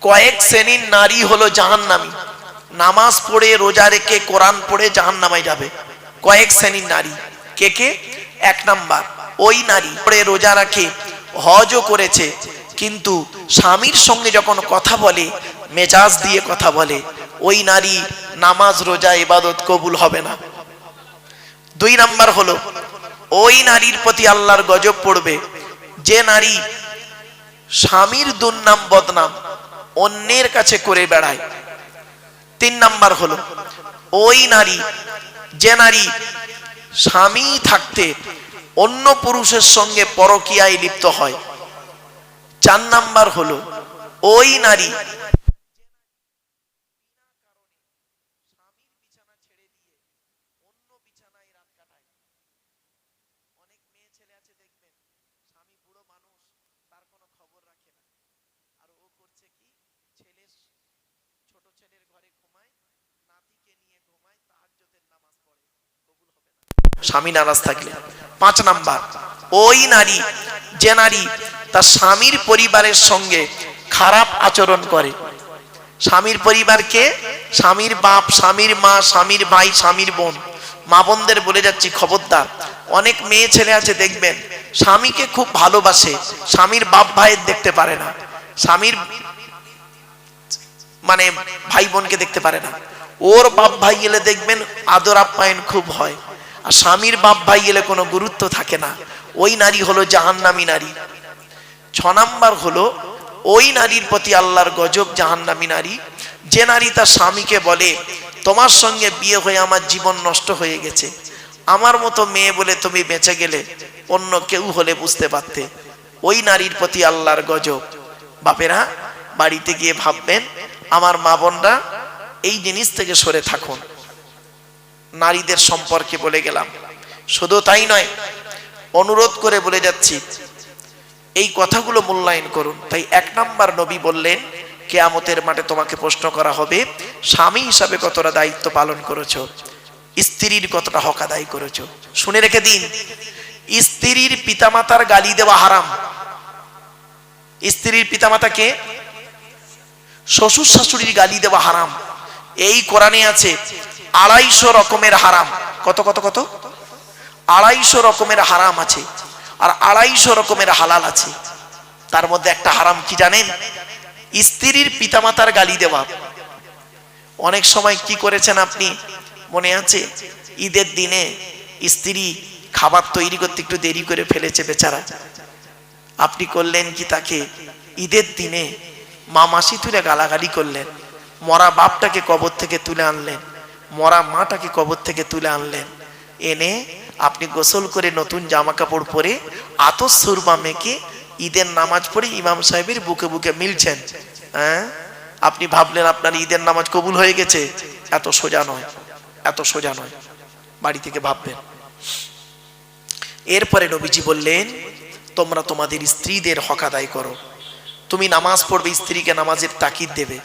কয়েক শ্রেণীর নারী হলো জাহান্নামী, নামাজ পড়ে রোজা রেখে কোরআন পড়ে জাহান্নামে যাবে। কয়েক শ্রেণীর নারী কে কে? এক নাম্বার, ওই নারী পড়ে রোজা রাখে, হজও করেছে, কিন্তু স্বামীর সঙ্গে যখন কথা বলে মেজাজ দিয়ে কথা বলে, ওই নারী নামাজ রোজা ইবাদত কবুল হবে না। দুই নাম্বার হলো ওই নারীর প্রতি আল্লাহর গজব পড়বে যে নারী স্বামীর দুর্নাম বদনাম অন্যের কাছে করে বেড়ায়। তিন নাম্বার হলো ওই নারী যে নারী স্বামী থাকতে অন্য পুরুষের সঙ্গে পরকীয়ায় লিপ্ত হয়। চার নাম্বার হলো ওই নারী স্বামী নারাজ থাকলে। পাঁচ নাম্বার ওই নারী যে নারী তার স্বামীর পরিবারের সঙ্গে খারাপ আচরণ করে। স্বামীর পরিবারকে, স্বামীর বাপ, স্বামীর মা, স্বামীর ভাই, স্বামীর বোন, মা বোনদের বলে যাচ্ছি খবরদার। অনেক মেয়ে ছেলে আছে দেখবেন স্বামীকে খুব ভালোবাসে, স্বামীর বাপ ভাইয়ের দেখতে পারে না, স্বামীর মানে ভাই বোনকে দেখতে পারে না। ওর বাপ ভাই এলে দেখবেন আদর আপ্যায়ন খুব হয়, আর স্বামীর বাপ ভাই এলে কোনো গুরুত্ব থাকে না। ওই নারী হলো জাহান্নামী নারী। ছ নাম্বার হলো ওই নারীর প্রতি আল্লাহর গজব, জাহান্নামী নারী যে নারী তার স্বামীকে বলে তোমার সঙ্গে বিয়ে হয়ে আমার জীবন নষ্ট হয়ে গেছে, আমার মতো মেয়ে বলে তুমি বেঁচে গেলে, অন্য কেউ হলে বুঝতে পারতে। ওই নারীর প্রতি আল্লাহর গজব। বাপেরা বাড়িতে গিয়ে ভাববেন আমার মা বোনরা এই জিনিস থেকে সরে থাকুন। নারীদের সম্পর্কে বলে গেলাম, শুধু তাই নয়, অনুরোধ করে বলে যাচ্ছি এই কথাগুলো মূল্যায়ন করুন। তাই এক নাম্বার নবী বললেন কিয়ামতের মাঠে তোমাকে প্রশ্ন করা হবে স্বামী হিসাবে কতটা দায়িত্ব পালন করেছো, স্ত্রীর কতটা হক আদায় করেছো। শুনে রেখে দিন, স্ত্রীর পিতামাতার গালি দেওয়া হারাম। স্ত্রীর পিতামাতাকে, শ্বশুর শাশুড়ির গালি দেওয়া হারাম। এই কোরআনে আছে 250 রকমের হারাম। কত কত কত? 250 রকমের হারাম আছে, আর 250 রকমের হালাল আছে। তার মধ্যে একটা হারাম কি জানেন? স্ত্রীর পিতামাতার গালি দেওয়া। অনেক সময় কি করেছেন আপনি মনে আছে? ঈদের দিনে স্ত্রী খাবার তৈরি করতে একটু দেরি করে ফেলেছে বেচারা, আপনি করলেন কি তাকে ঈদের দিনে মা মাসি তুলে গালাগালি করলেন, মরা বাপটাকে কবর থেকে তুলে আনলেন, মরা মাটাকে কবর থেকে তুলে আনলেন, এনে আপনি গোসল করে নতুন জামা কাপড় পরে আতর সুরমা মেখে ঈদের নামাজ পড়ে ইমাম সাহেবের বুকে বুকে মিলছেন। হ্যাঁ, আপনি ভাবলেন আপনার ঈদের নামাজ কবুল হয়ে গেছে। এত সোজা নয়, এত সোজা নয়, বাড়ি থেকে ভাববেন। এরপরে নবীজি বললেন তোমরা তোমাদের স্ত্রীদের হক আদায় করো। তুমি নামাজ পড়বে, স্ত্রীকে নামাজের তাকিদ দেবে,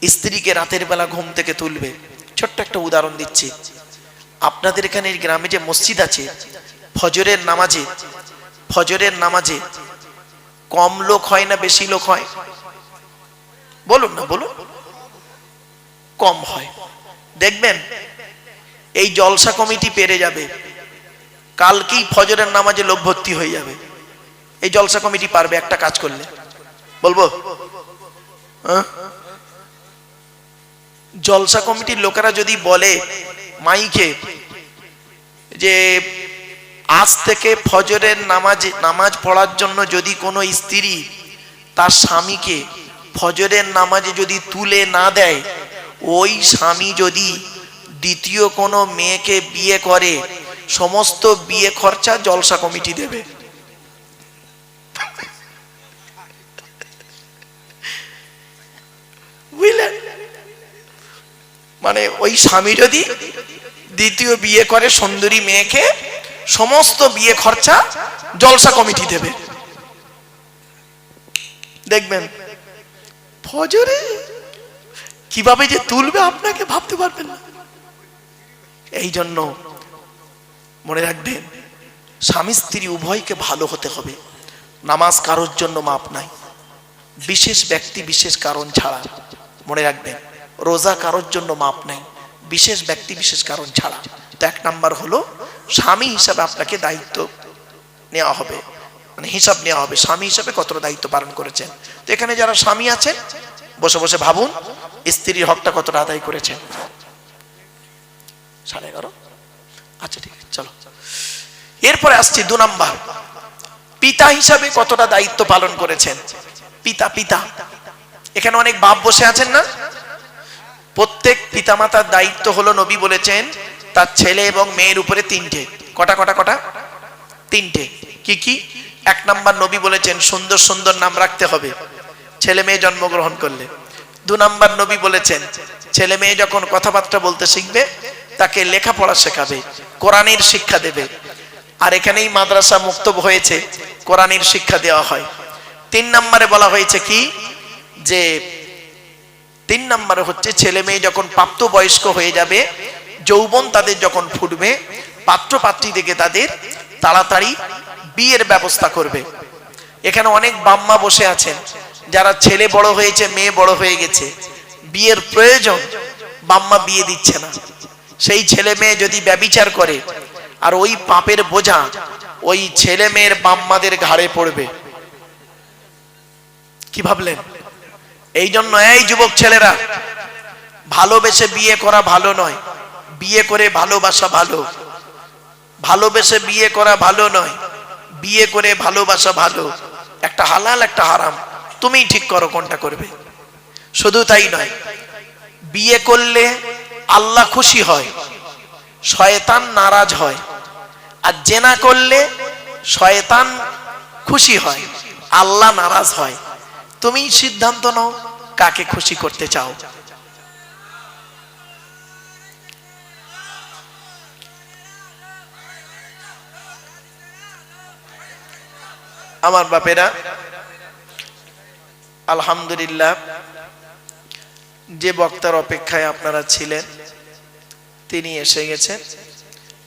স্ত্রীকে রাতের বেলা ঘুম থেকে তুলবে। ছোট্ট একটা উদাহরণ দিচ্ছি, আপনাদের এখানে গ্রামে যে মসজিদ আছে, ফজরের নামাজে কম লোক হয় না বেশি লোক হয়? বলুন না, বলুন। কম হয়। দেখবেন এই জলসা কমিটি পেরে যাবে, কালকেই ফজরের নামাজে লোক ভর্তি হয়ে যাবে। এই জলসা কমিটি পারবে একটা কাজ করলে, বলবো জলসা কমিটির লোকেরা যদি বলে মাইকে যে আজ থেকে ফজরের নামাজ পড়ার জন্য যদি কোনো স্ত্রী তার স্বামীকে ফজরের নামাজে যদি তুলে না দেয়, ওই স্বামী যদি দ্বিতীয় কোনো মেয়েকে বিয়ে করে সমস্ত বিয়ে খরচা জলসা কমিটি দেবে। বুঝলেন? মানে ওই স্বামী যদি দ্বিতীয় বিয়ে করে সুন্দরী মেয়েকে, সমস্ত বিয়ে খরচা জলসা কমিটি দেবে। দেখবেন ফজরে কিভাবে যে তুলবে আপনাকে ভাবতে পারবেন না। এই জন্য মনে রাখবেন স্বামী স্ত্রী উভয়কে ভালো হতে হবে। নামাজ কারোর জন্য মাপ নাই। বিশেষ ব্যক্তি বিশেষ কারণ ছাড়া। মনে রাখবেন, রোজা কারোর জন্য মাপ নাই, বিশেষ ব্যক্তি বিশেষ কারণ ছাড়া। তো এক নাম্বার হলো স্বামী হিসাবে আপনাকে দায়িত্ব নেওয়া হবে, মানে হিসাব নেওয়া হবে স্বামী হিসাবে কতটা দায়িত্ব পালন করেছেন। তো এখানে যারা স্বামী আছেন বসে বসে ভাবুন স্ত্রীর হকটা কতটা আদায় করেছেন। 11:30। আচ্ছা ঠিক আছে, চলো। এরপরে আসছি 2 নাম্বার, পিতা হিসাবে কতটা দায়িত্ব পালন করেছেন। পিতা পিতা এখানে অনেক বাপ বসে আছেন না? প্রত্যেক পিতামাতার দায়িত্ব হলো, নবী বলেছেন তার ছেলে এবং মেয়ের উপরে 3টে। কটা কটা কটা? 3টে। কি কি? 1 নাম্বার নবী বলেছেন সুন্দর সুন্দর নাম রাখতে হবে ছেলে মেয়ে জন্মগ্রহণ করলে। 2 নাম্বার নবী বলেছেন ছেলে মেয়ে যখন কথাবার্তা বলতে শিখবে তাকে লেখাপড়া শেখাবে, কোরআনের শিক্ষা দেবে। আর এখানেই মাদ্রাসা মুক্তব হয়েছে, কোরআনের শিক্ষা দেওয়া হয়। 3 নম্বরে বলা হয়েছে কি, যে 3 নম্বরে হচ্ছে ছেলে মেয়ে যখন প্রাপ্ত বয়স্ক হয়ে যাবে, যৌবন তাদের যখন ফুটবে, পাত্র পাত্রী দেখে তাদের তাড়াতাড়ি বিয়ের ব্যবস্থা করবে। এখানে অনেক বাম্মা বসে আছেন যারা ছেলে বড় হয়েছে, মেয়ে বড় হয়ে গেছে, বিয়ের প্রয়োজন, বাম্মা বিয়ে দিচ্ছে না। সেই ছেলে মেয়ে যদি ব্যভিচার করে আর ওই পাপের বোঝা ওই ছেলে মেয়ের বাম্মাদের ঘাড়ে পড়বে। কি ভাবলেন? এই জন্য এই যুবক ছেলেরা, ভালোবেসে বিয়ে করা ভালো নয়, বিয়ে করে ভালোবাসা ভালো। ভালোবেসে বিয়ে করা ভালো নয়, বিয়ে করে ভালোবাসা ভালো। একটা হালাল একটা হারাম, তুমিই ঠিক করো কোনটা করবে। শুধু তাই নয়, বিয়ে করলে আল্লাহ খুশি হয়, শয়তান নারাজ হয়। আর জেনা করলে শয়তান খুশি হয়, আল্লাহ নারাজ হয়। তুমি সিদ্ধান্ত নাও কাকে খুশি করতে চাও। আমার বাপেরা, আলহামদুলিল্লাহ, যে বক্তার অপেক্ষায় আপনারা ছিলেন তিনি এসে গেছেন।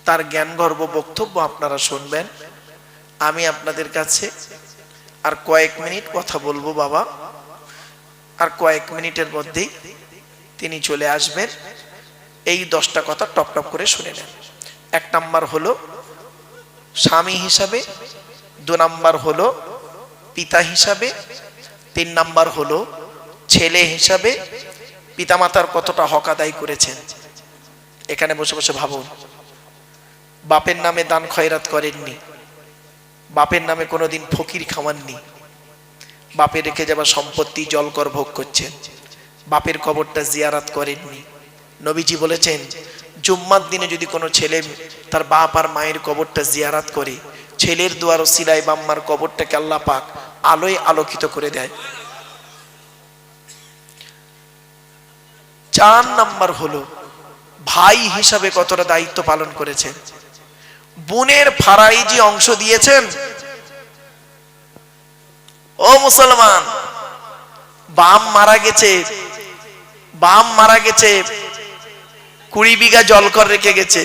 তার জ্ঞানগর্ভ বক্তব্য আপনারা শুনবেন। আমি আপনাদের কাছে আর কয়েক মিনিট কথা বলবো বাবা, আর কয়েক মিনিটের মধ্যেই তিনি চলে আসবেন। এই 10টা কথা টপ টপ করে শুনে নেন। 1 নাম্বার হলো স্বামী হিসাবে, 2 নাম্বার হলো পিতা হিসাবে, 3 নাম্বার হলো ছেলে হিসাবে পিতামাতার কতটা হক আদায় করেছেন। এখানে বসে বসে ভাবুন, বাপের নামে দান খয়রাত করেননি, বাপের নামে কোনোদিন ফকির খাওয়াননি, বাপের রেখে যাওয়া সম্পত্তি জলকর ভোগ করছেন, বাপের কবরটা জিয়ারাত করেননি। নবীজি বলেছেন জুম্মার দিনে যদি কোনো ছেলে তার বাপ আর মায়ের কবরটা জিয়ারাত করে, ছেলের দুয়ার ওসিলায় বাম্মার কবরটাকে আল্লাহ পাক আলোয় আলোকিত করে দেয়। 4 নাম্বার হলো ভাই হিসাবে কতটা দায়িত্ব পালন করেছেন। বোনের ফারাইজি অংশ দিয়েছেন। ও মুসলমান, বাপ মারা গেছে, বাপ মারা গেছে, 20 বিঘা জলকর রেখে গেছে।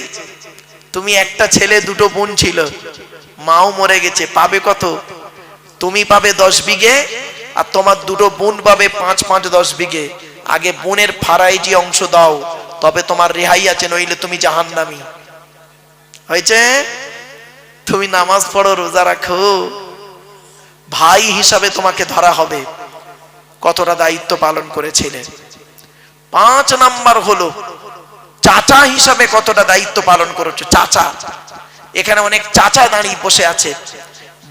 তুমি একটা ছেলে, 2টো বোন ছিল, মাও মরে গেছে, পাবে কত? তুমি পাবে 10 বিঘে আর তোমার 2টো বোন পাবে 5 10 বিঘে। আগে বোনের ফারাইজি অংশ দাও, তবে তোমার রেহাই আছে, নইলে তুমি জাহান্নামী। হয়েছে? তুমি নামাজ পড়ো, রোজা রাখো, ভাই হিসাবে তোমাকে ধরা হবে কতটা দায়িত্ব পালন করেছিলে। 5 নাম্বার হলো চাচা হিসাবে কতটা দায়িত্ব পালন করেছো। চাচা, এখানে অনেক চাচা দাঁড়িয়ে বসে আছে,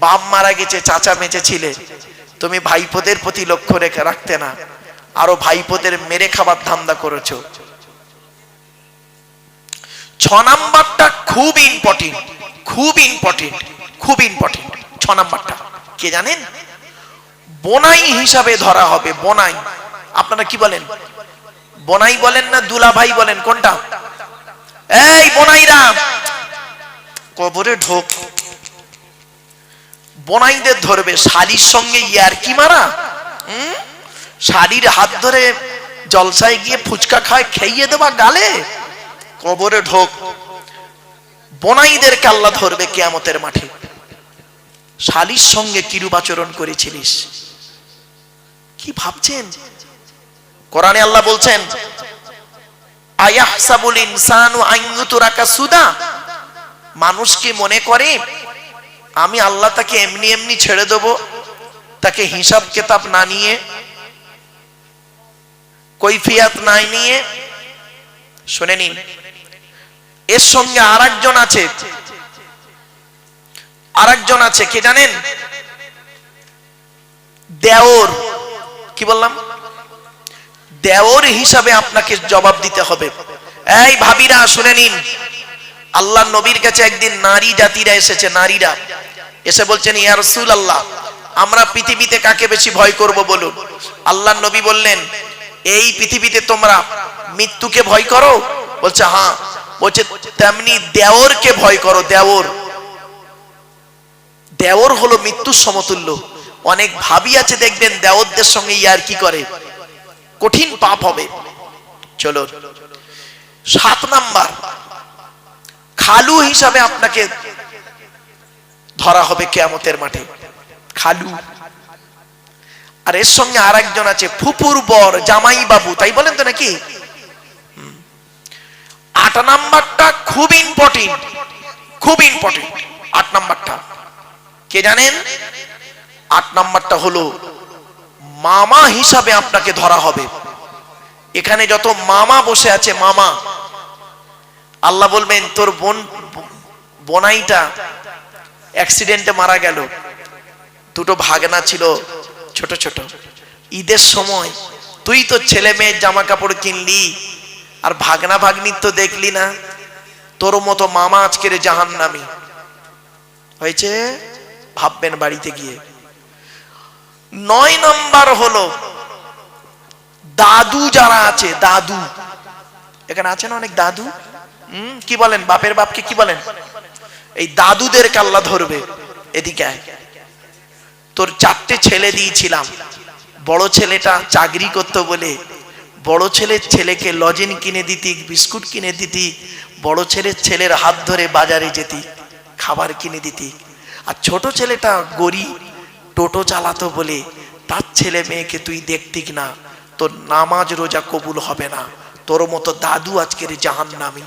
বাপ মারা গেছে, চাচা বেঁচে ছিলে, তুমি ভাইপোদের প্রতি লক্ষ্য রেখে রাখতে না, আরো ভাইপোদের মেরে খাবার ধান্দা করেছো। 6 নাম্বারটা খুব ইম্পর্টেন্ট, খুব ইম্পর্টেন্ট, খুব ইম্পর্টেন্ট। 6 নাম্বারটা কে জানেন? বোনাই হিসাবে ধরা হবে। বোনাই, আপনারা কি বলেন? বোনাই বলেন না দুলা ভাই বলেন? কোনটা? এই বোনাইরা কবরে ঢোক, বোনাইদের ধরবে। শালির সঙ্গে ইয়ারকি মারা, শালির হাত ধরে জলসায় গিয়ে ফুচকা খায়, খেয়ে দেবা গালে, কবরে ঢোক। বোনাইদেরকে আল্লাহ ধরবে কিয়ামতের মাঠে। শালির সঙ্গে কিরূপ আচরণ করেছিলিস? কি ভাবছেন? কোরআনে আল্লাহ বলছেন, আয়াহসাবুল ইনসানু আন ইউতরাকা সুদা, মানুষ কি মনে করে আমি আল্লাহ তাকে এমনি এমনি ছেড়ে দেব, তাকে হিসাব কিতাব না নিয়ে, কৈফিয়ত না নিয়ে? শুনে নিন, এর সঙ্গে আরেকজন আছে, কে জানেন? দেওর। কি বললাম? দেওর হিসাবে আপনাকে জবাব দিতে হবে। এই ভাবিরা শুনে নিন, আল্লাহর নবীর কাছে একদিন নারী জাতিরা এসেছে, নারীরা এসে বলছেন, ইয়া রাসূলুল্লাহ, আমরা পৃথিবীতে কাকে বেশি ভয় করব বলুন? আল্লাহর নবী বললেন, এই পৃথিবীতে তোমরা মৃত্যুকে ভয় করো? বলছে হ্যাঁ। বলছে তেমনি দেওরকে ভয় করো। দেওর হলো মৃত্যুর সমতুল্য। অনেক ভাবি আছে দেখবেন দেওরদের সঙ্গে ইয়ার কি করে, কঠিন পাপ হবে। চলো 7 নাম্বার, খালু হিসাবে আপনাকে ধরা হবে কিয়ামতের মাঠে। খালু। আর এর সঙ্গে আরেকজন আছে, ফুপুর বর, জামাই বাবু, তাই বলেন তো নাকি? 8 নাম্বারটা খুব ইম্পর্টেন্ট, খুব ইম্পর্টেন্ট। 8 নাম্বারটা কে জানেন? 8 নাম্বারটা হলো মামা হিসাবে আপনাকে ধরা হবে। এখানে যত মামা বসে আছে, মামা, আল্লাহ বলবেন তোর বোনাইটা অ্যাক্সিডেন্টে মারা গেল, 2টো ভাগনা ছিল ছোট ছোট, ঈদের সময় তুই তো ছেলে মেয়ের জামা কাপড় কিনলি, আর ভাগনা ভাগ্নির তো দেখলি না, তোর মতো মামা আজকের জাহান্নামী হয়েছে, ভাববেন বাড়িতে গিয়ে। 9 নাম্বার হলো দাদু যারা আছে, দাদু। এখানে আছেন অনেক দাদু, কি বলেন? বাপের বাপকে কি বলেন? এই দাদুদেরকে আল্লাহ ধরবে। এদিকে আয়, তোর 4টে ছেলে দিয়েছিলাম, বড় ছেলেটা চাকরি করতো বলে বড় ছেলেকে লজেন কিনে দিতি, বিস্কুট কিনে দিতি, বড় ছেলের হাত ধরে বাজারে যেতি, খাবার কিনে দিতি। আর ছোট ছেলেটা গরিব, টোটো চালাতো বলে তার ছেলে মেয়েকে তুই দেখতিক না, তোর নামাজ রোজা কবুল হবে না, তোর মতো দাদু আজকের জাহান্নামী।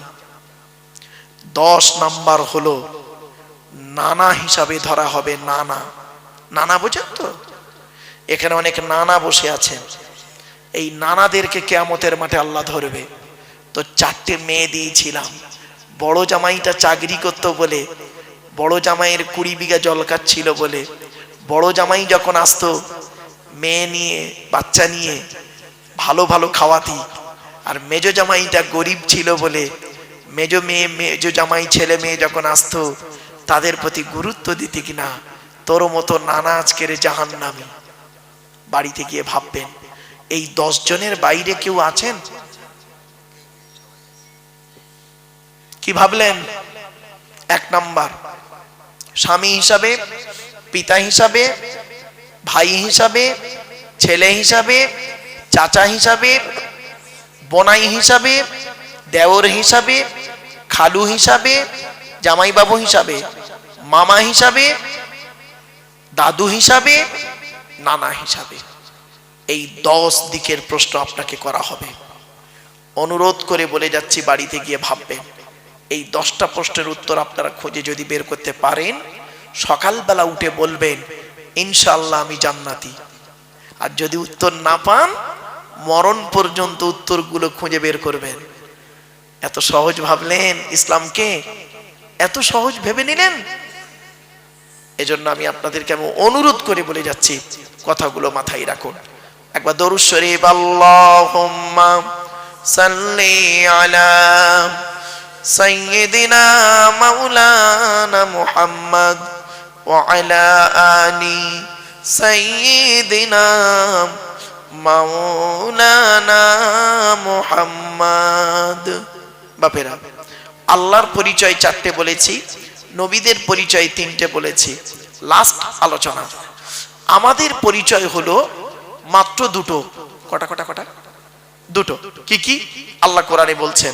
10 নাম্বার হলো নানা হিসাবে ধরা হবে। নানা, নানা বোঝেন তো? এখানে অনেক নানা বসে আছেন, এই নানাদেরকে কিয়ামতের মাঠে আল্লাহ ধরবে। তো 4টে মেয়ে দিয়েছিলাম, বড় জামাইটা চাকরি করতো বলে, বড় জামাইয়ের 20 বিঘা জলকার ছিল বলে, বড় জামাই যখন আসতো মেয়ে নিয়ে, বাচ্চা নিয়ে, ভালো ভালো খাওয়াতি। আর মেজ জামাইটা গরিব ছিল বলে মেজ জামাই ছেলে মেয়ে যখন আসতো তাদের প্রতি গুরুত্ব দিতি কিনা। তোর মতো নানা আজকের জাহান্নামী। বাড়িতে গিয়ে ভাববেন, এই 10 জনের বাইরে কেউ আছেন? কি ভাবলেন? 1 নাম্বার স্বামী হিসাবে, পিতা হিসাবে, ভাই হিসাবে, ছেলে হিসাবে, চাচা হিসাবে, বোনাই হিসাবে, দেওর হিসাবে, খালু হিসাবে, জামাইবাবু হিসাবে, মামা হিসাবে, দাদু হিসাবে, নানা হিসাবে। এই 10 দিকের প্রশ্ন আপনাকে করা হবে। অনুরোধ করে বলে যাচ্ছি, বাড়িতে গিয়ে ভাববেন। এই 10টা প্রশ্নের উত্তর আপনারা খুঁজে যদি বের করতে পারেন, সকালবেলা উঠে বলবেন ইনশাআল্লাহ আমি জান্নাতি। আর যদি উত্তর না পান, মরণ পর্যন্ত উত্তরগুলো খুঁজে বের করবেন। এত সহজ ভাবলেন ইসলামকে, এত সহজ ভেবে নিলেন। এজন্য আমি আপনাদেরকে অনুরোধ করে বলে যাচ্ছি, কথাগুলো মাথায় রাখুন। একবার দরুদ শরীফ, আল্লাহুম্মা সাল্লি আলা সাইয়্যিদিনা মাওলানা মুহাম্মদ ওয়া আলা আলি সাইয়্যিদিনা মাওলানা মুহাম্মদ। বাপেরা, আল্লাহর পরিচয় 4টে বলেছি, নবীদের পরিচয় 3টে বলেছি। লাস্ট আলোচনা, আমাদের পরিচয় হলো মাত্র 2টো। কটা? 2টো। কি কি? আল্লাহ কোরআনে বলছেন,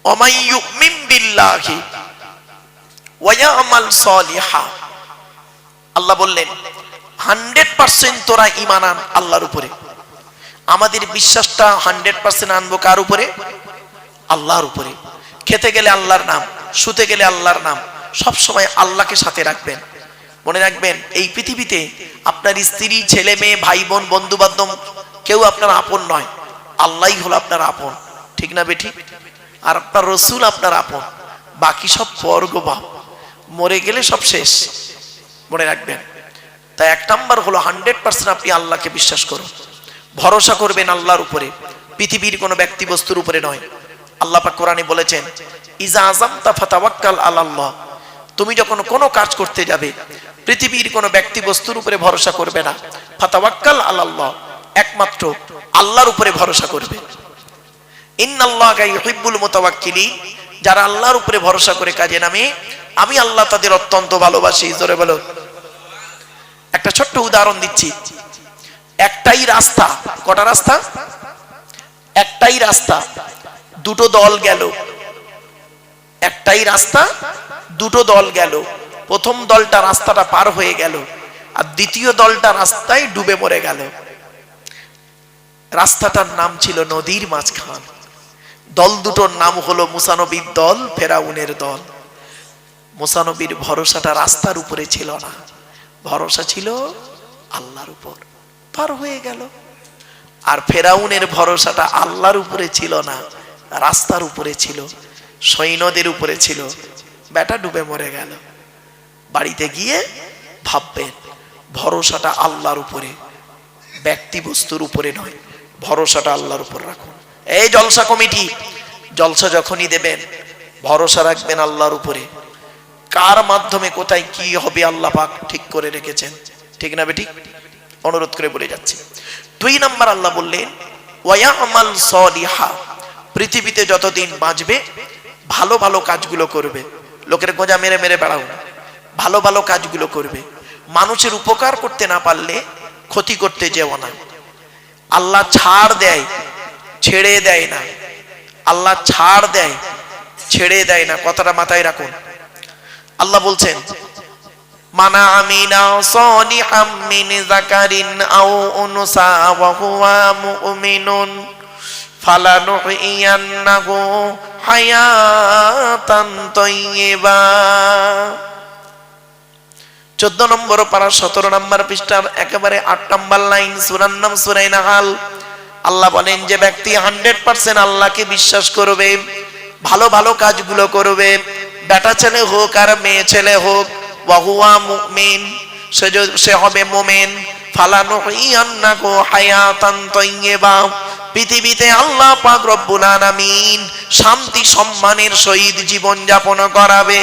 ওমাই ইউমিন বিল্লাহি ওয়া ইয়ামাল সালিহা। আল্লাহ বললেন, 100% তোরা ঈমান আন আল্লাহর উপরে। আমাদের বিশ্বাসটা 100% আনবো কার উপরে? আল্লাহর উপরে। খেতে গেলে আল্লাহর নাম, শুতে গেলে আল্লাহর নাম, সব সময় আল্লাহকে সাথে রাখবেন। মনে রাখবেন এই পৃথিবীতে আপনার স্ত্রী, ছেলে মেয়ে, ভাই বোন, বন্ধু বান্ধব কেউ আপনার আপন নয়, আল্লাহই হলো আপনার আপন, ঠিক না বেঠি? আর আপনার রসুল আপনার আপন, বাকি সব বর্গ বাপ, মরে গেলে সব শেষ, মনে রাখবেন। তাই 1 নাম্বার হলো 100% আপনি আল্লাহকে বিশ্বাস করুন, ভরসা করবেন আল্লাহর উপরে, পৃথিবীর কোনো ব্যক্তি বস্তুর উপরে নয়। আল্লাহ পাক কোরআনে বলেছেন, ইজা আযামতা ফাতাওয়াক্কাল আলাল্লাহ, তুমি যখন কোনো কাজ করতে যাবে পৃথিবীর কোনো ব্যক্তি বস্তুর উপরে ভরসা করবে না, ফাতাওয়াক্কাল আলাল্লাহ, একমাত্র আল্লাহর উপরে ভরসা করবে। ইন্নাল্লাহা ইউহিব্বুল মুতাওয়াক্কিলিন, যারা আল্লাহর উপরে ভরসা করে কাজে নামে আমি আল্লাহ তাদের অত্যন্ত ভালোবাসি। জোরে বলো। একটা ছোট্ট উদাহরণ দিচ্ছি। একটাই রাস্তা, কটা রাস্তা? একটাই রাস্তা, দুটো দল গেল। একটাই রাস্তা, দুটো দল গেল। প্রথম দলটা রাস্তাটা পার হয়ে গেল, আর দ্বিতীয় দলটা রাস্তায় ডুবে মরে গেল। রাস্তাটার নাম ছিল নদীর মাঝখান। দল দুটোর নাম হলো মুসা নবীর দল, ফেরাউনের দল। মুসা নবীর ভরসাটা রাস্তার উপরে ছিল না, ভরসা ছিল আল্লাহর উপর, পার হয়ে গেল। আর ফেরাউনের ভরসাটা আল্লাহর উপরে ছিল না, রাস্তার উপরে ছিল, সৈন্যদের উপরে ছিল, বেটা ডুবে মরে গেল। বাড়িতে গিয়ে ভাববেন ভরসাটা আল্লাহর উপরে, ব্যক্তি বস্তুর উপরে নয়, ভরসাটা আল্লাহর উপর রাখুন। এই জলসা কমিটি, জলসা যখনই দেবেন ভরসা রাখবেন আল্লাহর উপরে। কার মাধ্যমে কোথায় কি হবে আল্লাহ পাক ঠিক করে রেখেছেন, ঠিক না বেটি? অনুরোধ করে বলে যাচ্ছি। 2 নাম্বার আল্লাহ বললেন ওয়ায়ামাল সলিহা, পৃথিবীতে যতদিন বাঁচবে ভালো ভালো কাজগুলো করবে, লোকের গোঁজা মেরে মেরে বেড়াও না, ভালো ভালো কাজগুলো করবে। মানুষের উপকার করতে না পারলে ক্ষতি করতে যেও না। আল্লাহ ছাড় দেয়, ছেড়ে দেয় না। আল্লাহ ছাড় দেয়, ছেড়ে দেয় না, কথাটা মাথায় রাখুন। আল্লাহ বলছেন মানা আমিনা সলিহাম মিন যাকারিন আও উনসা ওয়া হুয়া মুমিনুন ফালানুহইয়ান্নাহু হায়াতান তাইয়্যিবা। 14 নম্বর পারা 17 নম্বর পৃষ্ঠার একেবারে 8 নম্বর লাইন, সূরার নাম সূরা নাহাল। আল্লাহ বলেন যে ব্যক্তি 100% আল্লাহকে বিশ্বাস করবে, ভালো ভালো কাজগুলো করবে, বেটা ছেলে হোক আর মেয়ে ছেলে হোক, ওয়া হুয়া মুমিন, সে হবে মুমিন, ফালানুহইয়ান্নাহু হায়াতান তাইয়্যিবা, পৃথিবীতে আল্লাহ পাক রব্বুল আলামিন শান্তি সম্মানের সহিত জীবন যাপন করাবে।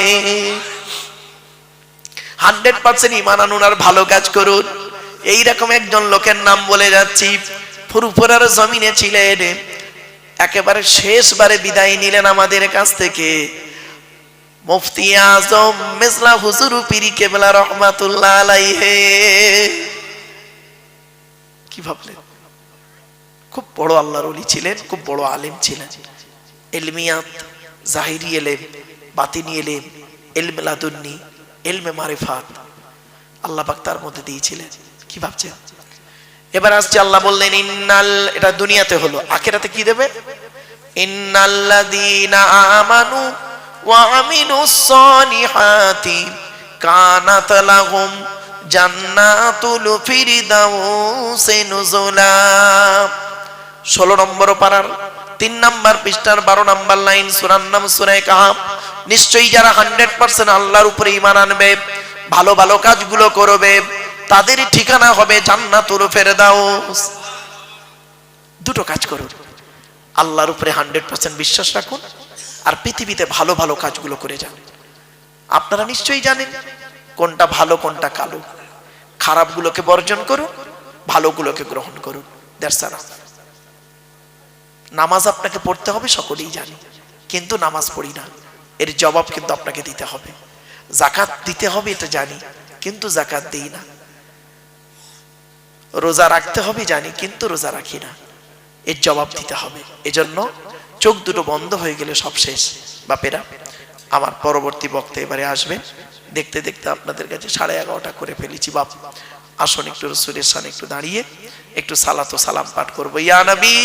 100% ঈমান আনুন আর ভালো কাজ করুন। এইরকম একজন লোকের নাম বলে যাচ্ছি, ফুরফুরার জমিনে ছিলেন, একেবারে শেষবারে বিদায় নিলেন আমাদের কাছ থেকে মুফতি আজম মেজলা হুজুর পীর কেবলা রহমাতুল্লাহ আলাইহি। কি ভাবলেন? খুব বড় আল্লাহর ওলি ছিলেন, খুব বড় আলেম ছিলেন। ইলমিয়াত, জাহিরি ইলম, বাতিনি ইলম, ইলমে লাদুন্নি, ইলমে মারিফাত আল্লাহ পাক তার মধ্যে দিয়েছিলেন। কি ভাবছেন? এবার আসছে আল্লাহ বললেন ইন্নাল, এটা দুনিয়াতে হলো, আখিরাতে কি দেবে? ইন্নাল্লাযীনা আমানু ওয়া আমিলুস সলিহাতি কানাত লাহুম জান্নাতুল ফিরদাউসি নুজুলা। 16 নম্বর পারার 3 নম্বর পৃষ্ঠার 12 নম্বর লাইন, সূরার নাম সূরা কাহাফ। নিশ্চয়ই যারা 100% আল্লাহর উপরে ঈমান আনবে, ভালো ভালো কাজগুলো করবে, তাদের ঠিকানা হবে জান্নাতুল ফেরদাউস। দুটো কাজ করুন, আল্লাহর উপরে 100% বিশ্বাস রাখুন, আর পৃথিবীতে ভালো ভালো কাজগুলো করে যান। আপনারা নিশ্চয়ই জানেন কোনটা ভালো কোনটা কালো। খারাপগুলোকে বর্জন করুন, ভালোগুলোকে গ্রহণ করুন। That's all. নামাজ আপনাকে পড়তে হবে, সকলেই জানি, কিন্তু নামাজ পড়ি না, এর জবাব কিন্তু আপনাকে দিতে হবে। যাকাত দিতে হবে এটা জানি, কিন্তু যাকাত দেই না। রোজা রাখতে হবে জানি, কিন্তু রোজা রাখি না, এর জবাব দিতে হবে। এজন্য চোখ দুটো বন্ধ হয়ে গেলে সব শেষ। বাপেরা, আমার পরবর্তী বক্তা এবারে আসবেন। দেখতে দেখতে আপনাদের কাছে 11:30 করে ফেলেছি বাপ। আসুন একটু রাসূলের শানে একটু দাঁড়িয়ে একটু সালাত ও সালাম পাঠ করব। ইয়া নবী